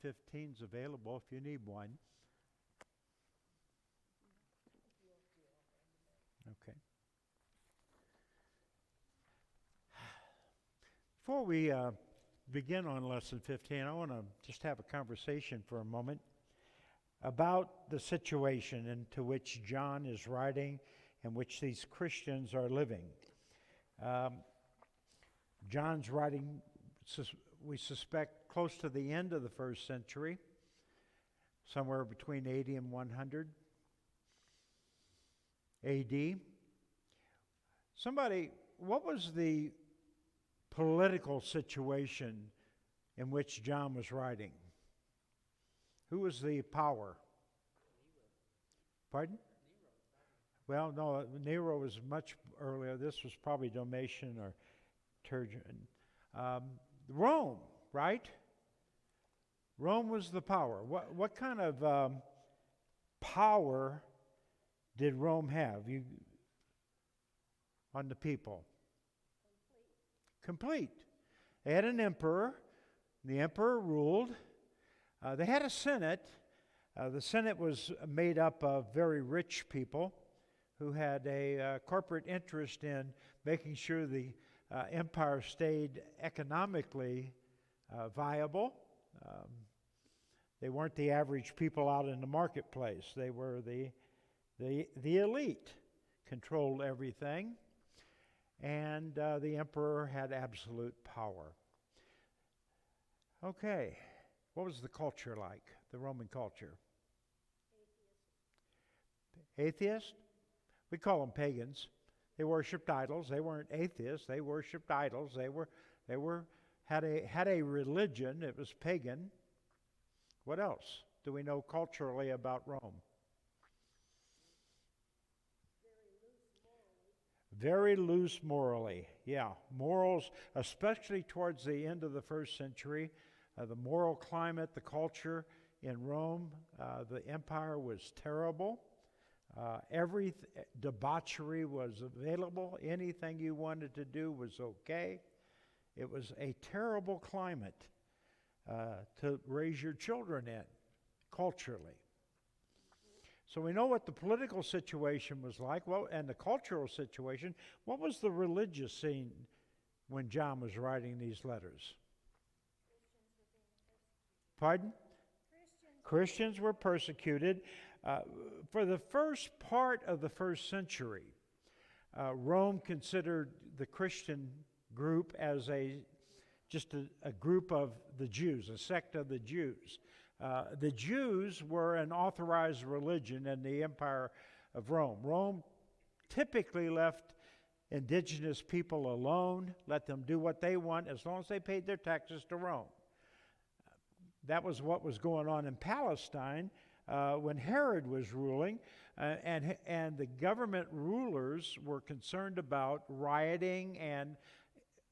15 is available if you need one. Okay. Before we begin on lesson 15, I want to just have a conversation for a moment about the situation into which John is writing and which these Christians are living. John's writing, we suspect, close to the end of the first century, somewhere between 80 and 100 AD. What was the political situation in which John was writing? Who was the power? Pardon? Well, no, Nero was much earlier. This was probably Domitian or Trajan. Rome, right? Rome was the power. What kind of power did Rome have on the people? Complete. They had an emperor. The emperor ruled. They had a senate. The senate was made up of very rich people who had a corporate interest in making sure the empire stayed economically viable. They weren't the average people out in the marketplace. They were the elite, controlled everything, and the emperor had absolute power. Okay, what was the culture like, the Roman culture? Atheist? We call them pagans. They worshipped idols. They weren't atheists. They worshipped idols. They had a religion. It was pagan. What else do we know culturally about Rome? Very loose morally. Yeah, morals, especially towards the end of the first century. The moral climate, the culture in Rome, the empire was terrible. Every debauchery was available. Anything you wanted to do was okay. It was a terrible climate to raise your children in, culturally. So we know what the political situation was like, and the cultural situation. What was the religious scene when John was writing these letters? Pardon? Christians were persecuted. For the first part of the first century, Rome considered the Christian group as just a group of the Jews, a sect of the Jews. The Jews were an authorized religion in the empire of Rome. Rome typically left indigenous people alone, let them do what they want as long as they paid their taxes to Rome. That was what was going on in Palestine when Herod was ruling, and the government rulers were concerned about rioting and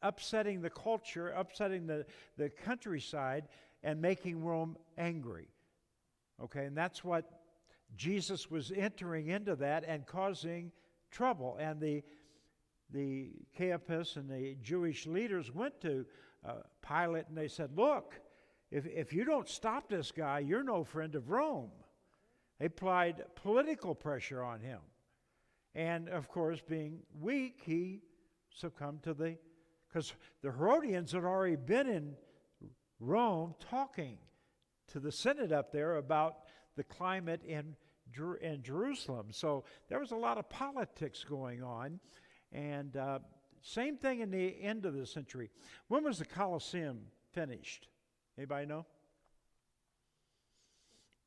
upsetting the culture, upsetting the countryside, and making Rome angry. Okay, and that's what Jesus was entering into that and causing trouble. And the Caiaphas and the Jewish leaders went to Pilate and they said, look, if you don't stop this guy, you're no friend of Rome. They applied political pressure on him. And of course, being weak, he succumbed because the Herodians had already been in Rome talking to the Senate up there about the climate in Jerusalem. So there was a lot of politics going on. And same thing in the end of the century. When was the Colosseum finished? Anybody know?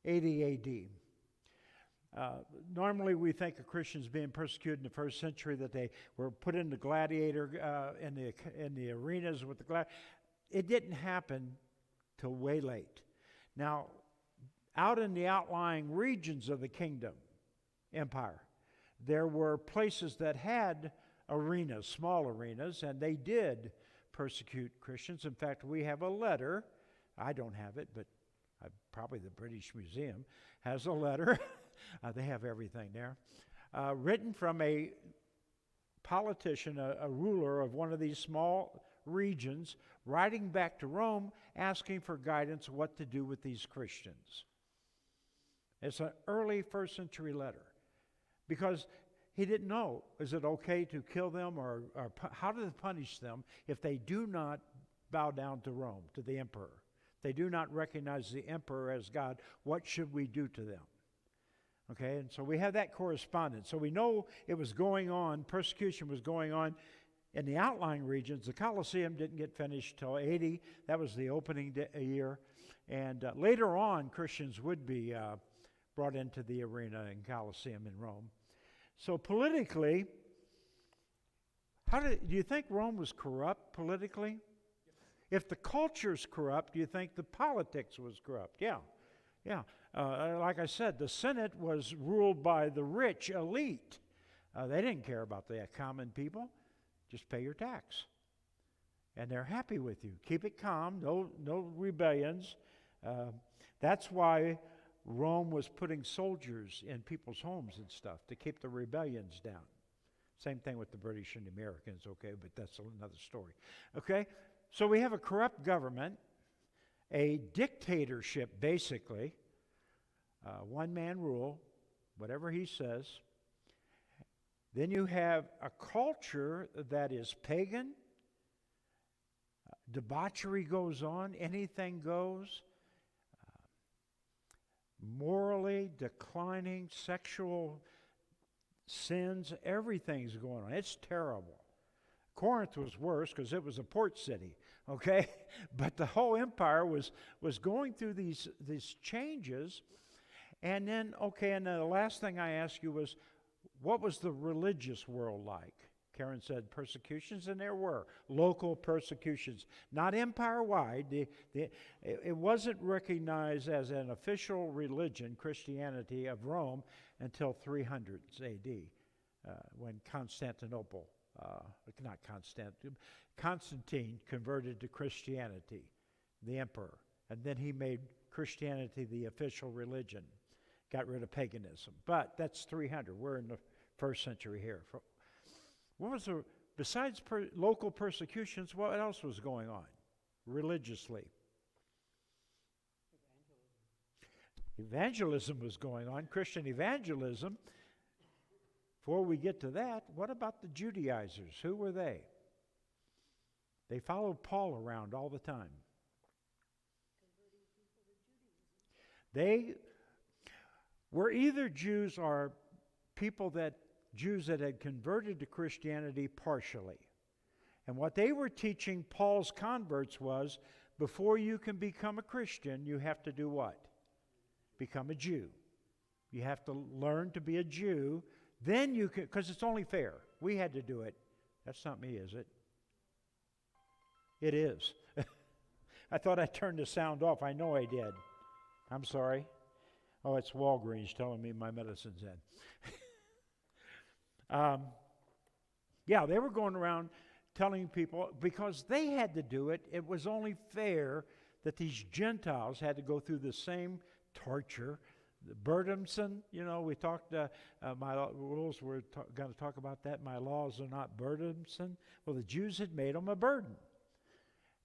80 AD. Normally we think of Christians being persecuted in the first century, that they were put into gladiator in the arenas with the gladiators. It didn't happen till way late. Now, out in the outlying regions of the kingdom, empire, there were places that had arenas, small arenas, and they did persecute Christians. In fact, we have a letter. I don't have it, but probably the British Museum has a letter. They have everything there. Written from a politician, a ruler of one of these small regions, writing back to Rome, asking for guidance what to do with these Christians. It's an early first century letter because he didn't know, is it okay to kill them or how to punish them if they do not bow down to Rome, to the emperor? They do not recognize the emperor as God. What should we do to them? Okay, and so we have that correspondence. So we know it was going on, persecution was going on in the outlying regions. The Colosseum didn't get finished till 80. That was the opening year. And later on, Christians would be brought into the arena in Colosseum in Rome. So politically, do you think Rome was corrupt politically? If the culture's corrupt, do you think the politics was corrupt? Yeah. Like I said, the Senate was ruled by the rich elite. They didn't care about the common people. Just pay your tax. And they're happy with you. Keep it calm, no rebellions. That's why Rome was putting soldiers in people's homes and stuff to keep the rebellions down. Same thing with the British and the Americans, okay, but that's another story. Okay, so we have a corrupt government, a dictatorship basically, one-man rule, whatever he says. Then you have a culture that is pagan. Debauchery goes on, anything goes. Morally declining, sexual sins, everything's going on. It's terrible. Corinth was worse because it was a port city, okay? But the whole empire was going through these changes. And then, okay, and the last thing I asked you was, what was the religious world like? Karen said persecutions, and there were local persecutions, not empire-wide. It wasn't recognized as an official religion, Christianity of Rome, until 300 A.D., when Constantine converted to Christianity, the emperor, and then he made Christianity the official religion, got rid of paganism. But that's 300. We're in the first century here. What was besides local persecutions, what else was going on religiously? Evangelism was going on, Christian evangelism. Before we get to that, what about the Judaizers? Who were they? They followed Paul around all the time. They were either Jews or Jews that had converted to Christianity partially. And what they were teaching Paul's converts was, before you can become a Christian, you have to do what? Become a Jew. You have to learn to be a Jew. Then you can, because it's only fair. We had to do it. That's not me, is it? It is. I thought I turned the sound off. I know I did. I'm sorry. Oh, it's Walgreens telling me my medicine's in. Yeah, they were going around telling people, because they had to do it, it was only fair that these Gentiles had to go through the same torture. Burdensome, we talked, my rules, we're going to talk about that. My laws are not burdensome. Well, the Jews had made them a burden.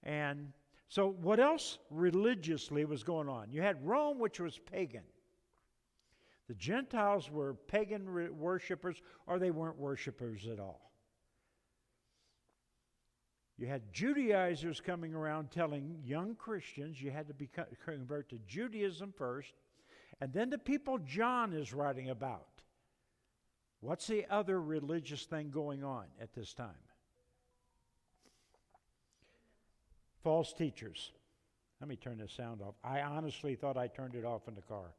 And so what else religiously was going on? You had Rome, which was pagan. The Gentiles were pagan worshipers, or they weren't worshipers at all. You had Judaizers coming around telling young Christians you had to convert to Judaism first, and then the people John is writing about. What's the other religious thing going on at this time? False teachers. Let me turn this sound off. I honestly thought I turned it off in the car.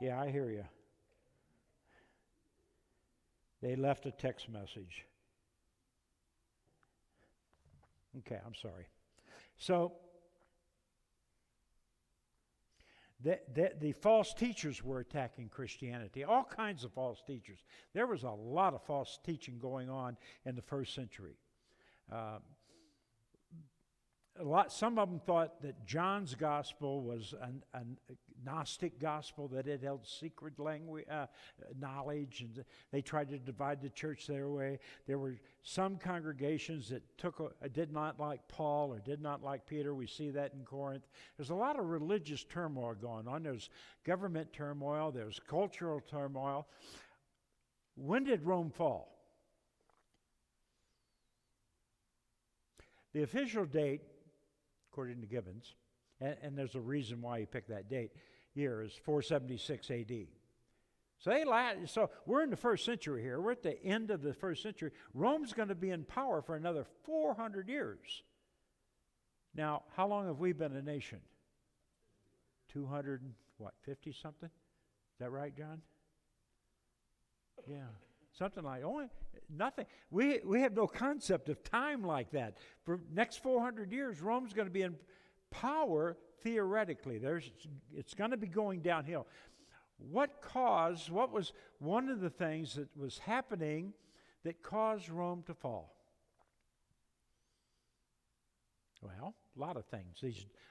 Yeah, I hear you. They left a text message. Okay, I'm sorry. So, the false teachers were attacking Christianity, all kinds of false teachers. There was a lot of false teaching going on in the first century. Some of them thought that John's gospel was a Gnostic gospel, that it held secret language, knowledge, and they tried to divide the church their way. There were some congregations that did not like Paul or did not like Peter. We see that in Corinth. There's a lot of religious turmoil going on. There's government turmoil. There's cultural turmoil. When did Rome fall? The official date, according to Gibbons, and there's a reason why he picked that year, is 476 AD. So we're in the first century here. We're at the end of the first century. Rome's going to be in power for another 400 years. Now, how long have we been a nation? 250 something? Is that right, John? Yeah. Something like nothing. We have no concept of time like that. For next 400 years, Rome's going to be in power theoretically. It's going to be going downhill. What was one of the things that was happening that caused Rome to fall? Well, a lot of things.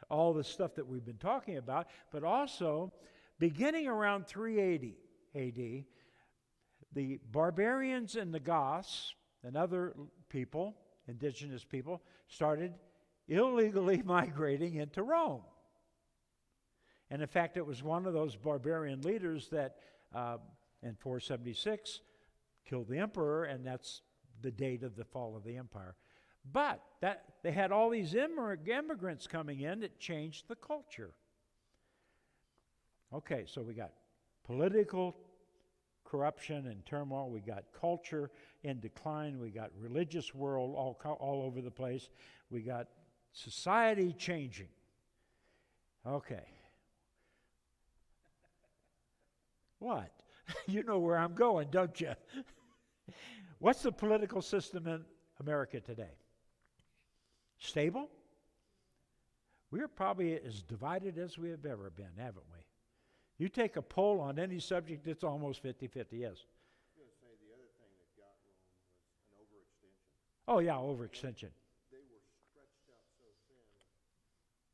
All the stuff that we've been talking about, but also beginning around 380 AD, the barbarians and the Goths and other people, indigenous people, started illegally migrating into Rome. And in fact, it was one of those barbarian leaders that in 476 killed the emperor, and that's the date of the fall of the empire. But they had all these immigrants coming in that changed the culture. Okay, so we got political corruption and turmoil. We got culture in decline. We got religious world all over the place. We got society changing. Okay. What? You know where I'm going, don't you? What's the political system in America today? Stable? We're probably as divided as we have ever been, haven't we? You take a poll on any subject, it's almost 50-50, yes. I was going to say the other thing that got Rome was an overextension. Oh, yeah, overextension. They were stretched out so thin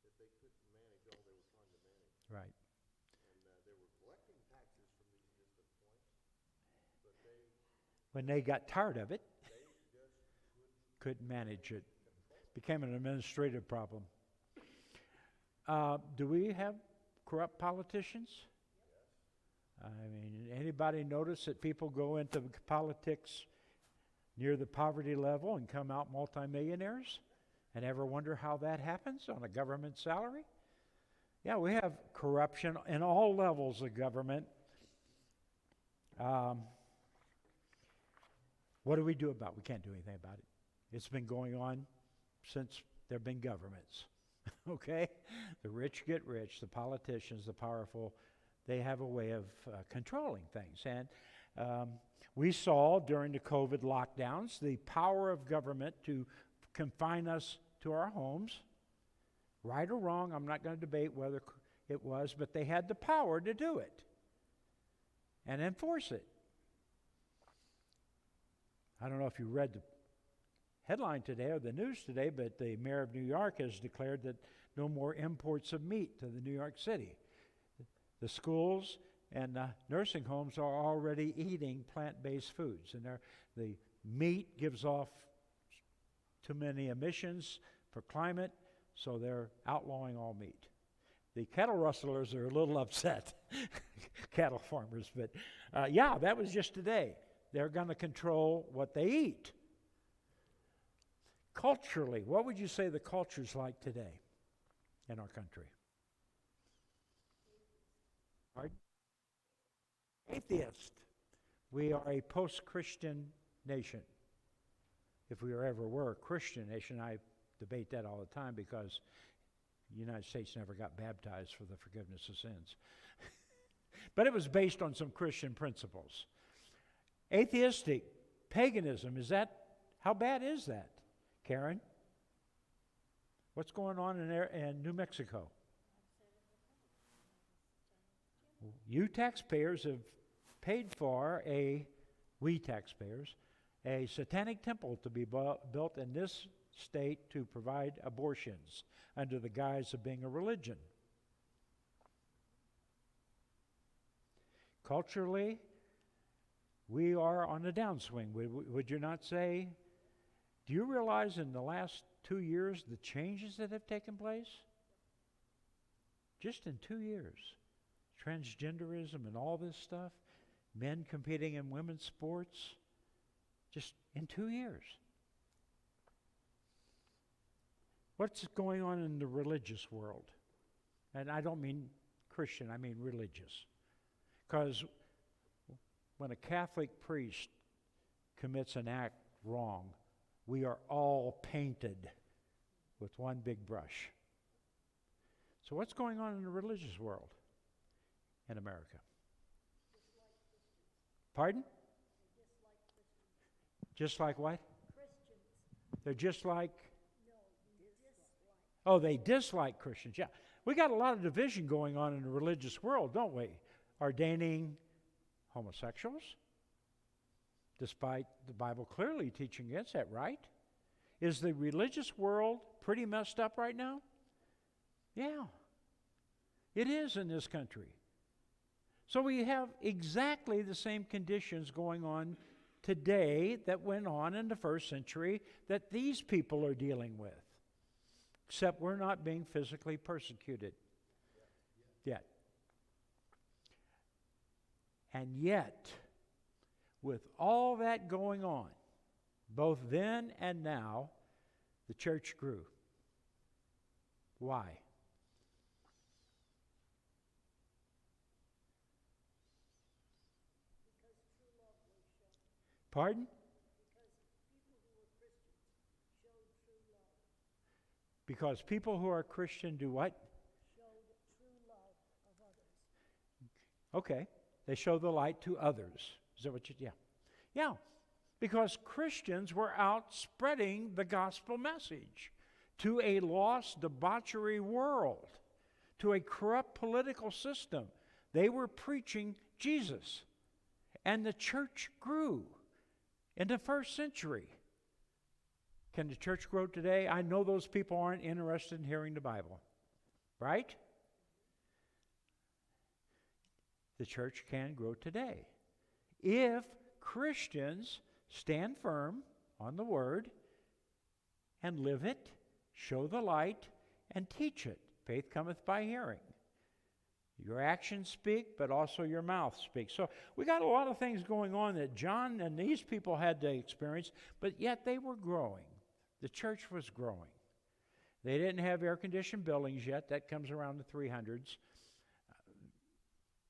that they couldn't manage all they were trying to manage. Right. And they were collecting taxes from these distant points, but when they got tired of it, they just couldn't manage it. Became an administrative problem. Do we have corrupt politicians? I mean, anybody notice that people go into politics near the poverty level and come out multimillionaires? And ever wonder how that happens on a government salary? Yeah, we have corruption in all levels of government. What do we do about it? We can't do anything about it. It's been going on since there have been governments. Okay? The rich get rich, the politicians, the powerful, they have a way of controlling things. And we saw during the COVID lockdowns the power of government to confine us to our homes. Right or wrong, I'm not going to debate whether it was, but they had the power to do it and enforce it. I don't know if you read the headline today or the news today, but the mayor of New York has declared that no more imports of meat to the New York City. The schools and nursing homes are already eating plant-based foods, and the meat gives off too many emissions for climate, so they're outlawing all meat. The cattle rustlers are a little upset, cattle farmers, but yeah, that was just today. They're going to control what they eat. Culturally, what would you say the culture's like today in our country? Pardon? Atheist. We are a post-Christian nation. If we ever were a Christian nation, I debate that all the time because the United States never got baptized for the forgiveness of sins. But it was based on some Christian principles. Atheistic, paganism, how bad is that? Karen? What's going on in New Mexico? You taxpayers have paid for we taxpayers, a satanic temple to be built in this state to provide abortions under the guise of being a religion. Culturally, we are on a downswing. Would you not say? Do you realize in the last 2 years the changes that have taken place? Just in 2 years. Transgenderism and all this stuff, men competing in women's sports, just in 2 years. What's going on in the religious world? And I don't mean Christian, I mean religious. Because when a Catholic priest commits an act wrong, we are all painted with one big brush. So what's going on in the religious world in America? Pardon? Just like what? They're just like? Oh, they dislike Christians. Yeah. We got a lot of division going on in the religious world, don't we? Ordaining homosexuals, despite the Bible clearly teaching against that, right? Is the religious world pretty messed up right now? Yeah. It is in this country. So we have exactly the same conditions going on today that went on in the first century that these people are dealing with. Except we're not being physically persecuted yet. And yet, with all that going on, both then and now, the church grew. Why? Pardon? Because people who are Christian do what? Showed true love of others. Okay. They show the light to others. Is that what you, yeah. Yeah. Because Christians were out spreading the gospel message to a lost, debauchery world, to a corrupt political system. They were preaching Jesus. And the church grew in the first century. Can the church grow today? I know those people aren't interested in hearing the Bible, right? The church can grow today if Christians stand firm on the Word and live it, show the light, and teach it. Faith cometh by hearing. Your actions speak, but also your mouth speaks. So we got a lot of things going on that John and these people had to experience, but yet they were growing. The church was growing. They didn't have air-conditioned buildings yet. That comes around the 300s.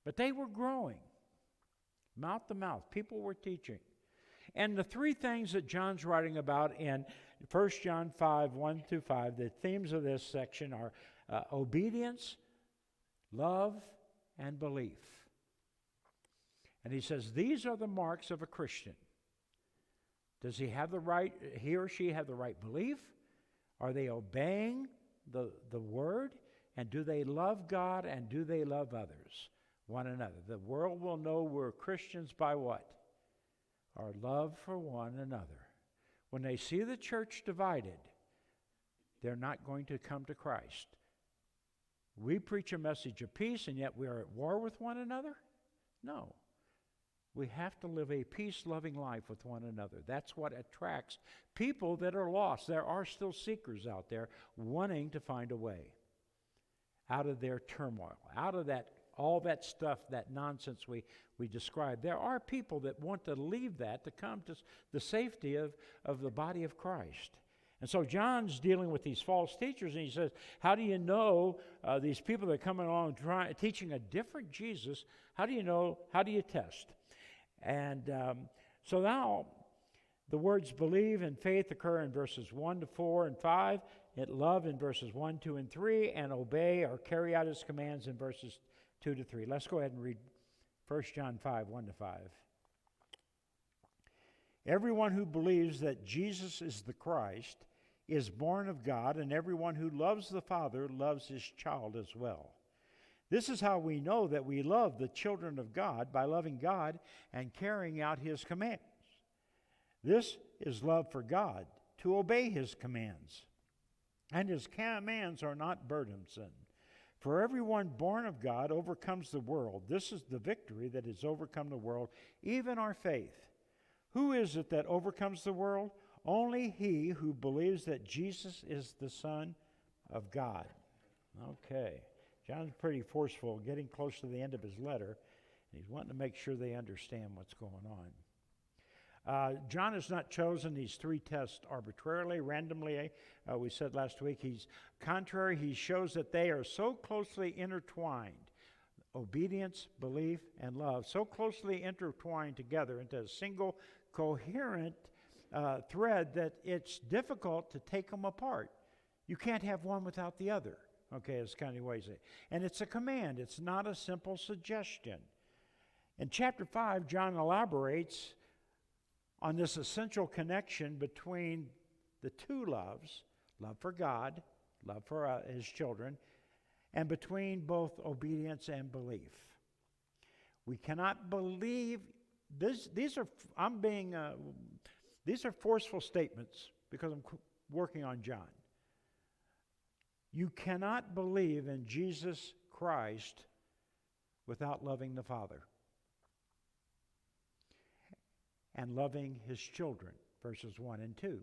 But they were growing. Mouth to mouth. People were teaching. And the three things that John's writing about in 1 John 5, 1 through 5, the themes of this section are obedience, love, and belief. And he says, these are the marks of a Christian. Does he or she have the right belief? Are they obeying the Word? And do they love God and do they love others, one another? The world will know we're Christians by what? Our love for one another. When they see the church divided, they're not going to come to Christ. We preach a message of peace and yet we are at war with one another? No. We have to live a peace-loving life with one another. That's what attracts people that are lost. There are still seekers out there wanting to find a way out of their turmoil, out of that all that stuff, that nonsense we described. There are people that want to leave that to come to the safety of the body of Christ. And so John's dealing with these false teachers, and he says, how do you know these people that are coming along teaching a different Jesus? How do you know? How do you test? And so now the words believe and faith occur in verses 1 to 4 and 5, and love in verses 1, 2, and 3, and obey or carry out his commands in verses 2 to 3. Let's go ahead and read 1 John 5, 1 to 5. Everyone who believes that Jesus is the Christ is born of God, and everyone who loves the Father loves his child as well. This is how we know that we love the children of God, by loving God and carrying out his commands. This is love for God, to obey his commands. And his commands are not burdensome. For everyone born of God overcomes the world. This is the victory that has overcome the world, even our faith. Who is it that overcomes the world? Only he who believes that Jesus is the Son of God. Okay. John's pretty forceful, getting close to the end of his letter. He's wanting to make sure they understand what's going on. John has not chosen these three tests arbitrarily, randomly. We said last week he's contrary. He shows that they are so closely intertwined. Obedience, belief, and love, so closely intertwined together into a single coherent thread that it's difficult to take them apart. You can't have one without the other. Okay, it's kind of the way to say it. And it's a command. It's not a simple suggestion. In chapter 5, John elaborates on this essential connection between the two loves, love for God, love for his children, and between both obedience and belief. We cannot believe this. These are forceful statements because I'm working on John. You cannot believe in Jesus Christ without loving the Father and loving his children, verses 1 and 2.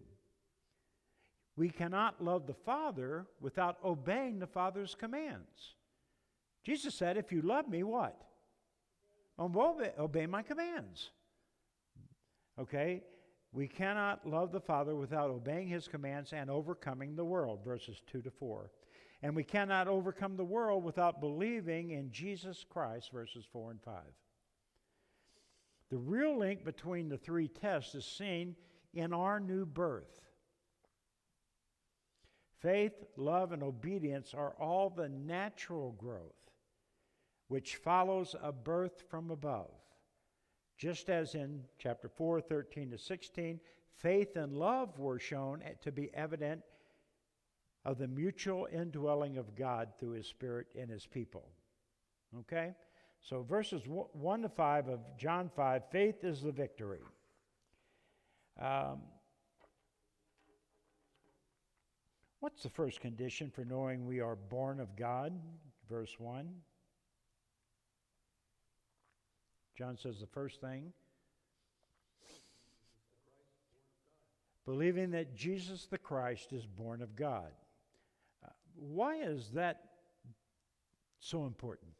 We cannot love the Father without obeying the Father's commands. Jesus said, if you love me, what? Obey my commands. Okay? We cannot love the Father without obeying his commands and overcoming the world, verses 2 to 4. And we cannot overcome the world without believing in Jesus Christ, verses 4 and 5. The real link between the three tests is seen in our new birth. Faith, love, and obedience are all the natural growth which follows a birth from above. Just as in chapter 4, 13 to 16, faith and love were shown to be evident of the mutual indwelling of God through his Spirit in his people. Okay? So verses 1 to 5 of John 5, faith is the victory. What's the first condition for knowing we are born of God? Verse 1. John says the first thing, believing that Jesus the Christ is born of God. Why is that so important?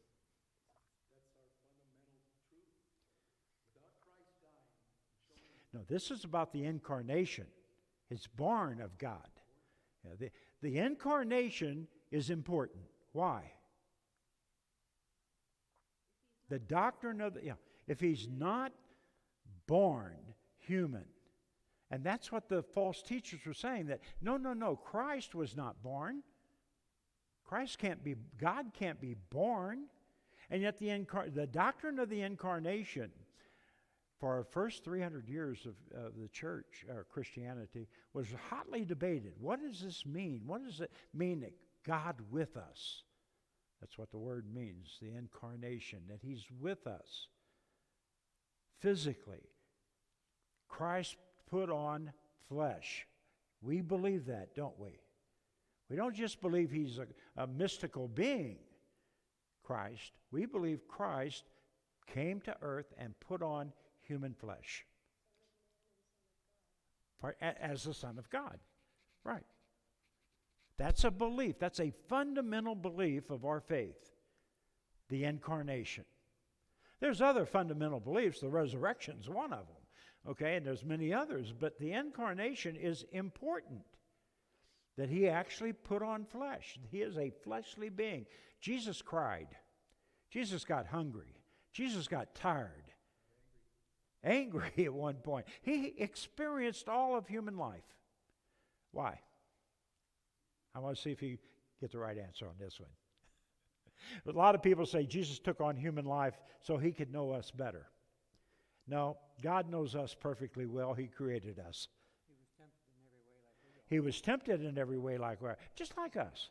No, this is about the incarnation. It's born of God. The incarnation is important. Why? The doctrine of if he's not born human, and that's what the false teachers were saying, that no, Christ was not born. God can't be born. And yet the doctrine of the incarnation for our first 300 years of the church, or Christianity, was hotly debated. What does this mean? What does it mean that God with us? That's what the word means, the incarnation, that he's with us physically. Christ put on flesh. We believe that, don't we? We don't just believe he's a mystical being, Christ. We believe Christ came to earth and put on human flesh as the Son of God. Right. That's a belief. That's a fundamental belief of our faith, the incarnation. There's other fundamental beliefs. The resurrection's one of them. Okay, and there's many others, but the incarnation is important. That he actually put on flesh. He is a fleshly being. Jesus cried. Jesus got hungry. Jesus got tired. Angry at one point. He experienced all of human life. Why? I want to see if you get the right answer on this one. A lot of people say Jesus took on human life so he could know us better. No, God knows us perfectly well. He created us. He was tempted in every way like we are, just like us.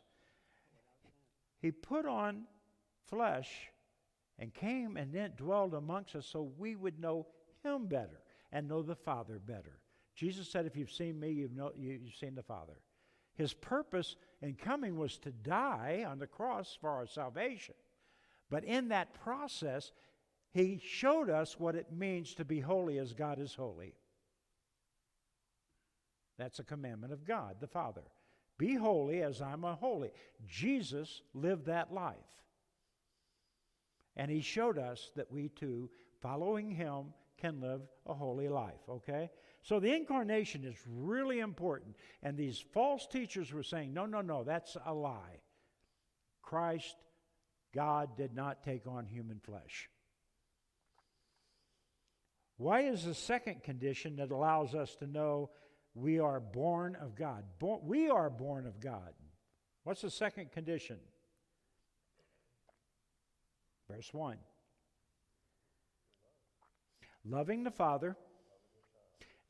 He put on flesh and came and then dwelled amongst us so we would know him better and know the Father better. Jesus said, if you've seen me, you've seen the Father. His purpose in coming was to die on the cross for our salvation. But in that process, he showed us what it means to be holy as God is holy. That's a commandment of God, the Father. Be holy as I'm a holy. Jesus lived that life. And he showed us that we too, following him, can live a holy life, okay? So the incarnation is really important. And these false teachers were saying, no, that's a lie. Christ, God, did not take on human flesh. Why is the second condition that allows us to know we are born of God? We are born of God. What's the second condition? Verse 1. Loving the Father,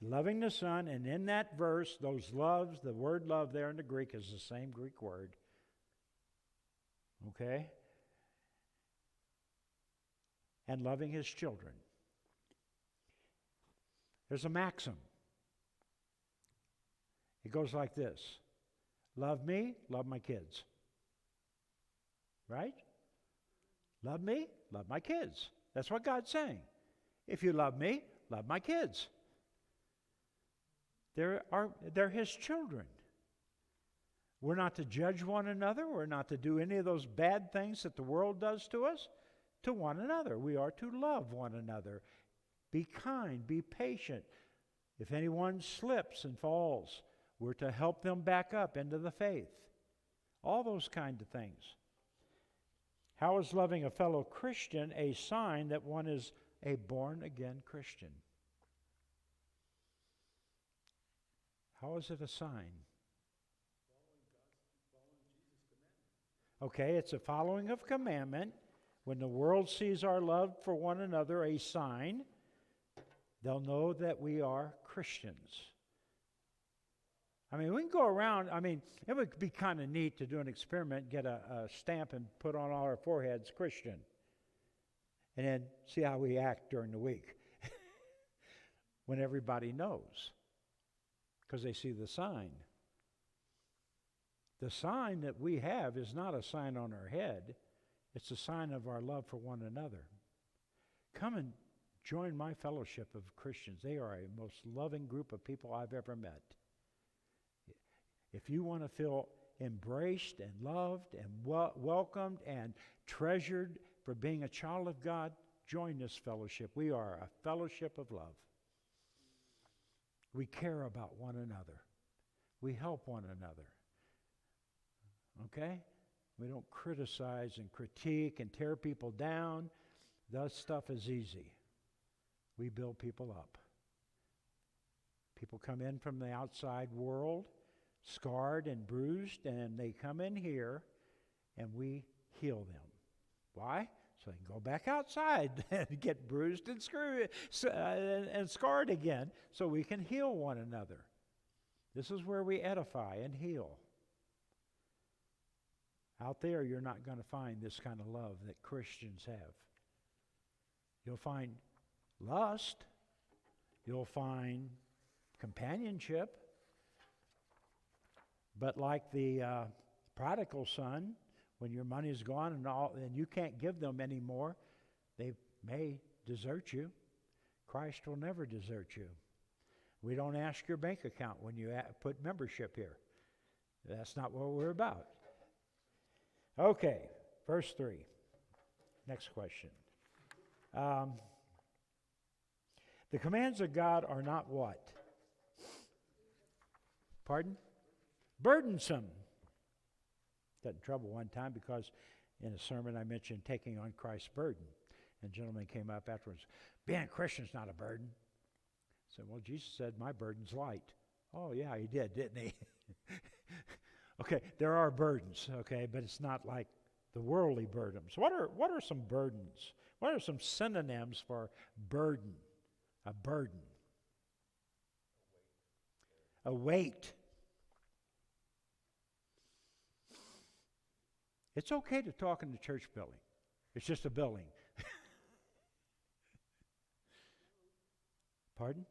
loving the Son, and in that verse, those loves, the word love there in the Greek is the same Greek word. Okay? And loving his children. There's a maxim. It goes like this. Love me, love my kids. Right? Love me, love my kids. That's what God's saying. If you love me, love my kids. They're his children. We're not to judge one another. We're not to do any of those bad things that the world does to us to one another. We are to love one another. Be kind, be patient. If anyone slips and falls, we're to help them back up into the faith. All those kind of things. How is loving a fellow Christian a sign that one is a born-again Christian? How is it a sign? Okay, it's a following of commandment. When the world sees our love for one another a sign, they'll know that we are Christians. I mean, we can go around, it would be kind of neat to do an experiment, get a stamp and put on all our foreheads, Christian, and then see how we act during the week when everybody knows, because they see the sign. The sign that we have is not a sign on our head. It's a sign of our love for one another. Come and join my fellowship of Christians. They are a most loving group of people I've ever met. If you want to feel embraced and loved and welcomed and treasured for being a child of God, join this fellowship. We are a fellowship of love. We care about one another. We help one another. Okay? We don't criticize and critique and tear people down. That stuff is easy. We build people up. People come in from the outside world, scarred and bruised, and they come in here and we heal them. Why? So they can go back outside and get bruised and scarred again, so we can heal one another. This is where we edify and heal. Out there, you're not going to find this kind of love that Christians have. You'll find lust. You'll find companionship. But like the prodigal son, when your money's gone and you can't give them anymore, they may desert you. Christ will never desert you. We don't ask your bank account when you put membership here. That's not what we're about. Okay, verse 3. Next question. The commands of God are not what? Pardon? Burdensome. Got in trouble one time because in a sermon I mentioned taking on Christ's burden. And a gentleman came up afterwards, being a Christian's not a burden. I said, well, Jesus said, my burden's light. Oh, yeah, he did, didn't he? Okay, there are burdens, okay, but it's not like the worldly burdens. What are some burdens? What are some synonyms for burden? A burden. A weight. It's okay to talk in the church building. It's just a building. Pardon?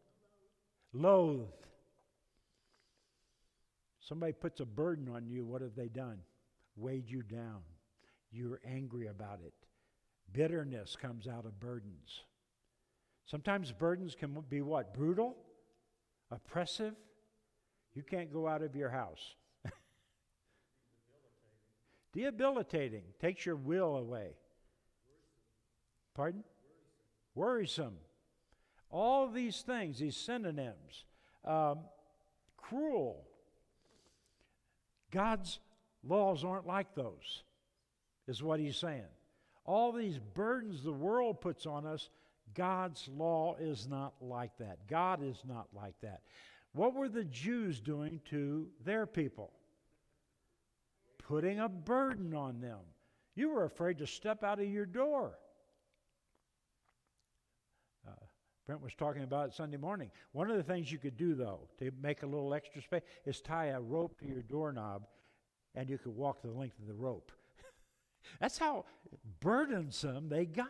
Loathe. Somebody puts a burden on you, what have they done? Weighed you down. You're angry about it. Bitterness comes out of burdens. Sometimes burdens can be what? Brutal? Oppressive? You can't go out of your house. Debilitating. Takes your will away. Pardon? Worrisome. All these things, these synonyms. Cruel. God's laws aren't like those, is what he's saying. All these burdens the world puts on us, God's law is not like that. God is not like that. What were the Jews doing to their people? Putting a burden on them. You were afraid to step out of your door. Brent was talking about it Sunday morning. One of the things you could do, though, to make a little extra space, is tie a rope to your doorknob, and you could walk the length of the rope. That's how burdensome they got.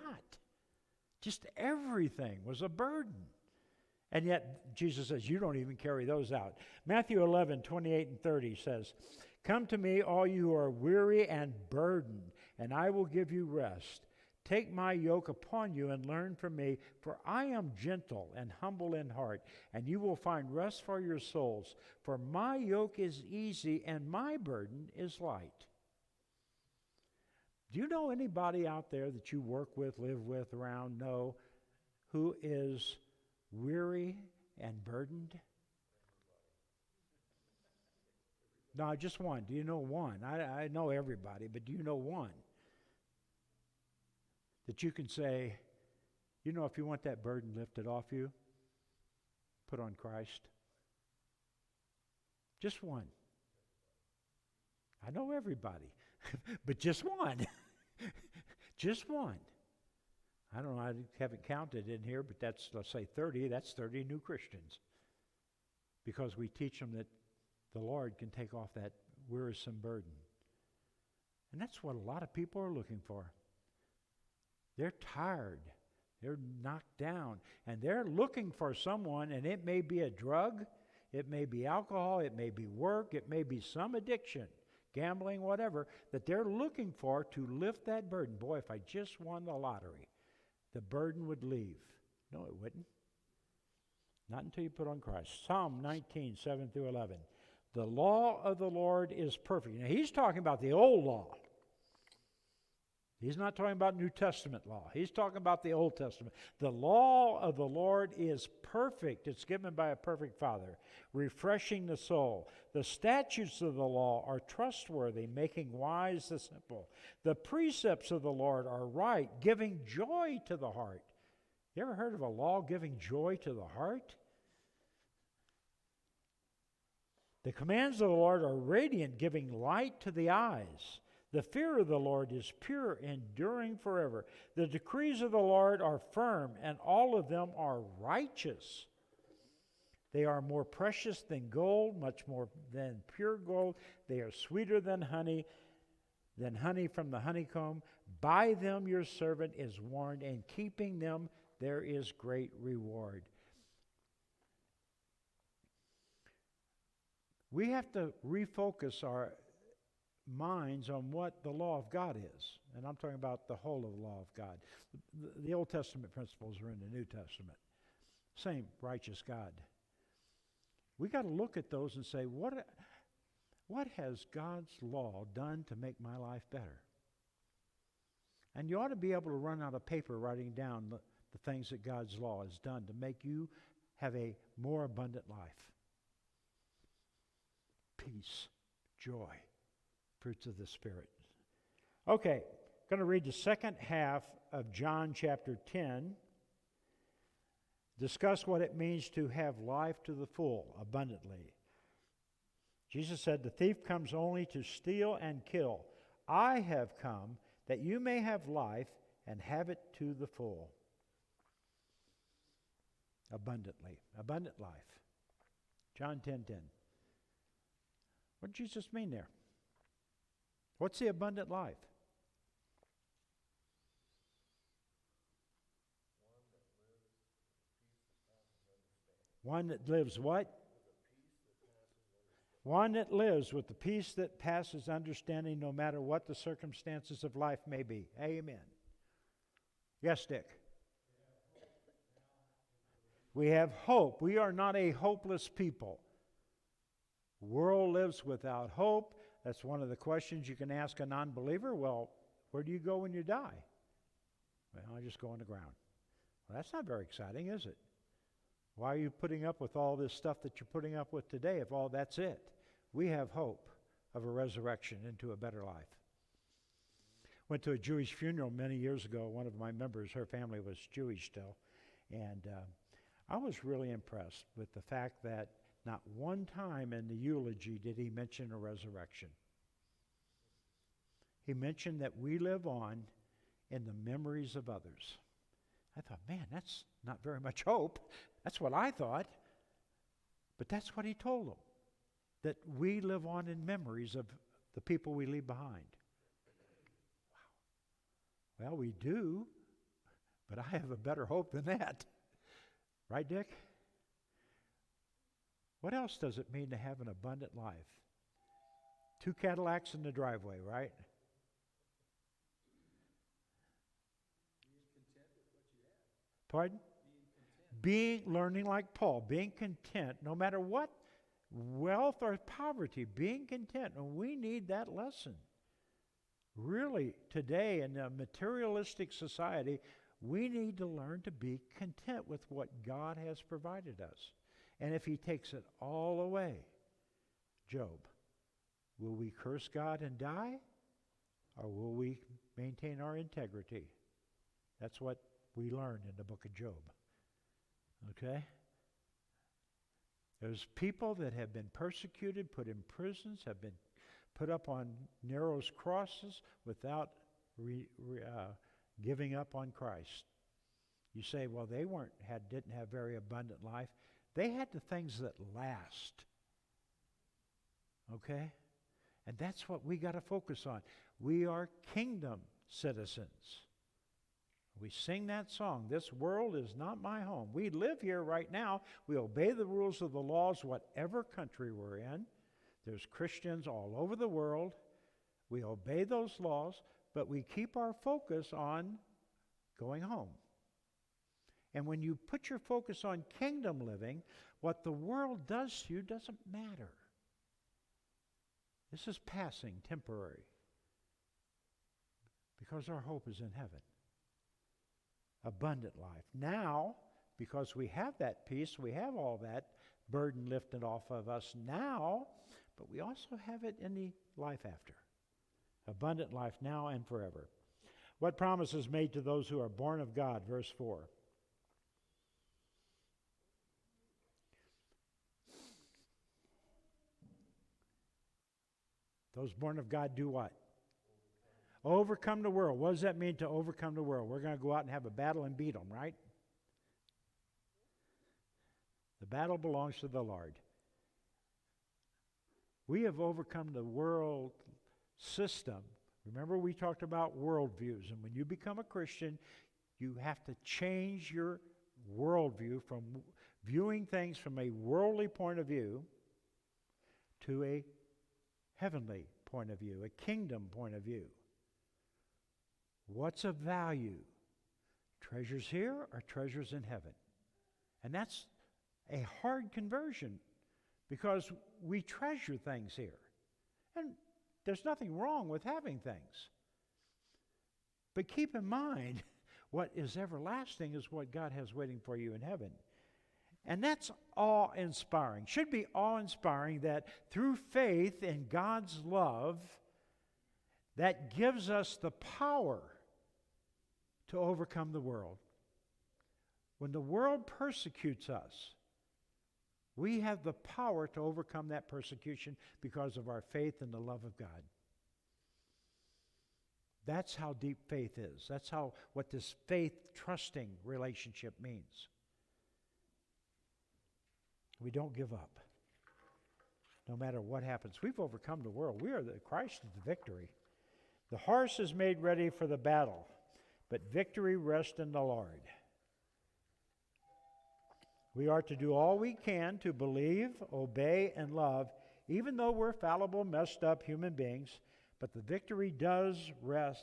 Just everything was a burden. And yet, Jesus says, you don't even carry those out. Matthew 11, 28 and 30 says, "Come to me, all you who are weary and burdened, and I will give you rest. Take my yoke upon you and learn from me, for I am gentle and humble in heart, and you will find rest for your souls. For my yoke is easy and my burden is light." Do you know anybody out there that you work with, live with, around, know, who is weary and burdened? No, just one. Do you know one? I know everybody, but do you know one? That you can say, you know, if you want that burden lifted off you, put on Christ. Just one. I know everybody, but just one. Just one. I don't know, I haven't counted in here, but that's, let's say 30, that's 30 new Christians. Because we teach them that the Lord can take off that wearisome burden. And that's what a lot of people are looking for. They're tired. They're knocked down. And they're looking for someone, and it may be a drug, it may be alcohol, it may be work, it may be some addiction, gambling, whatever, that they're looking for to lift that burden. Boy, if I just won the lottery, the burden would leave. No, it wouldn't. Not until you put on Christ. Psalm 19, 7 through 11. The law of the Lord is perfect. Now, he's talking about the old law. He's not talking about New Testament law. He's talking about the Old Testament. The law of the Lord is perfect. It's given by a perfect Father, refreshing the soul. The statutes of the law are trustworthy, making wise the simple. The precepts of the Lord are right, giving joy to the heart. You ever heard of a law giving joy to the heart? The commands of the Lord are radiant, giving light to the eyes. The fear of the Lord is pure, enduring forever. The decrees of the Lord are firm, and all of them are righteous. They are more precious than gold, much more than pure gold. They are sweeter than honey from the honeycomb. By them your servant is warned, and keeping them there is great reward. We have to refocus our minds on what the law of God is. And I'm talking about the whole of the law of God. The Old Testament principles are in the New Testament. Same righteous God. We got to look at those and say, what has God's law done to make my life better? And you ought to be able to run out of paper writing down the things that God's law has done to make you have a more abundant life. Peace, joy, fruits of the Spirit. Okay, going to read the second half of John chapter 10. Discuss what it means to have life to the full, abundantly. Jesus said, "The thief comes only to steal and kill. I have come that you may have life and have it to the full." Abundantly. Abundant life. John 10:10. What did Jesus mean there? What's the abundant life? One that lives what? One that lives with the peace that passes understanding no matter what the circumstances of life may be. Amen. Yes, Dick. We have hope. We are not a hopeless people. The world lives without hope. That's one of the questions you can ask a non-believer. Well, where do you go when you die? Well, I just go on the ground. Well, that's not very exciting, is it? Why are you putting up with all this stuff that you're putting up with today if all that's it? We have hope of a resurrection into a better life. Went to a Jewish funeral many years ago. One of my members, her family was Jewish still. And I was really impressed with the fact that not one time in the eulogy did he mention a resurrection. He mentioned that we live on in the memories of others. I thought, man, that's not very much hope. That's what I thought. But that's what he told them, that we live on in memories of the people we leave behind. Wow. Well, we do, but I have a better hope than that. Right, Dick? What else does it mean to have an abundant life? 2 Cadillacs in the driveway, right? Pardon? Learning like Paul, being content, no matter what wealth or poverty, being content. And we need that lesson. Really, today in a materialistic society, we need to learn to be content with what God has provided us. And if he takes it all away, Job, will we curse God and die? Or will we maintain our integrity? That's what we learn in the book of Job. Okay? There's people that have been persecuted, put in prisons, have been put up on narrow crosses without giving up on Christ. You say, well, they didn't have very abundant life. They had the things that last. Okay? And that's what we got to focus on. We are kingdom citizens. We sing that song, "This world is not my home." We live here right now. We obey the rules of the laws, whatever country we're in. There's Christians all over the world. We obey those laws, but we keep our focus on going home. And when you put your focus on kingdom living, what the world does to you doesn't matter. This is passing, temporary, because our hope is in heaven. Abundant life. Now, because we have that peace, we have all that burden lifted off of us now, but we also have it in the life after. Abundant life now and forever. What promise is made to those who are born of God? Verse 4. Those born of God do what? Overcome the world. What does that mean to overcome the world? We're going to go out and have a battle and beat them, right? The battle belongs to the Lord. We have overcome the world system. Remember, we talked about worldviews. And when you become a Christian, you have to change your worldview from viewing things from a worldly point of view to a heavenly point of view, a kingdom point of view. What's of value? Treasures here or treasures in heaven? And that's a hard conversion because we treasure things here. And there's nothing wrong with having things. But keep in mind, what is everlasting is what God has waiting for you in heaven. And that's awe-inspiring. Should be awe-inspiring that through faith in God's love, that gives us the power to overcome the world. When the world persecutes us, we have the power to overcome that persecution because of our faith in the love of God. That's how deep faith is. That's what this faith-trusting relationship means. We don't give up. No matter what happens. We've overcome the world. Christ is the victory. The horse is made ready for the battle, but victory rests in the Lord. We are to do all we can to believe, obey, and love, even though we're fallible, messed up human beings. But the victory does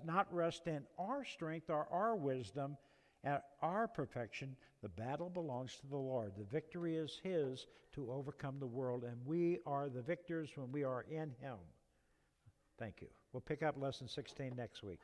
not rest in our strength or our wisdom and our perfection. The battle belongs to the Lord. The victory is His to overcome the world, and we are the victors when we are in Him. Thank you. We'll pick up lesson 16 next week.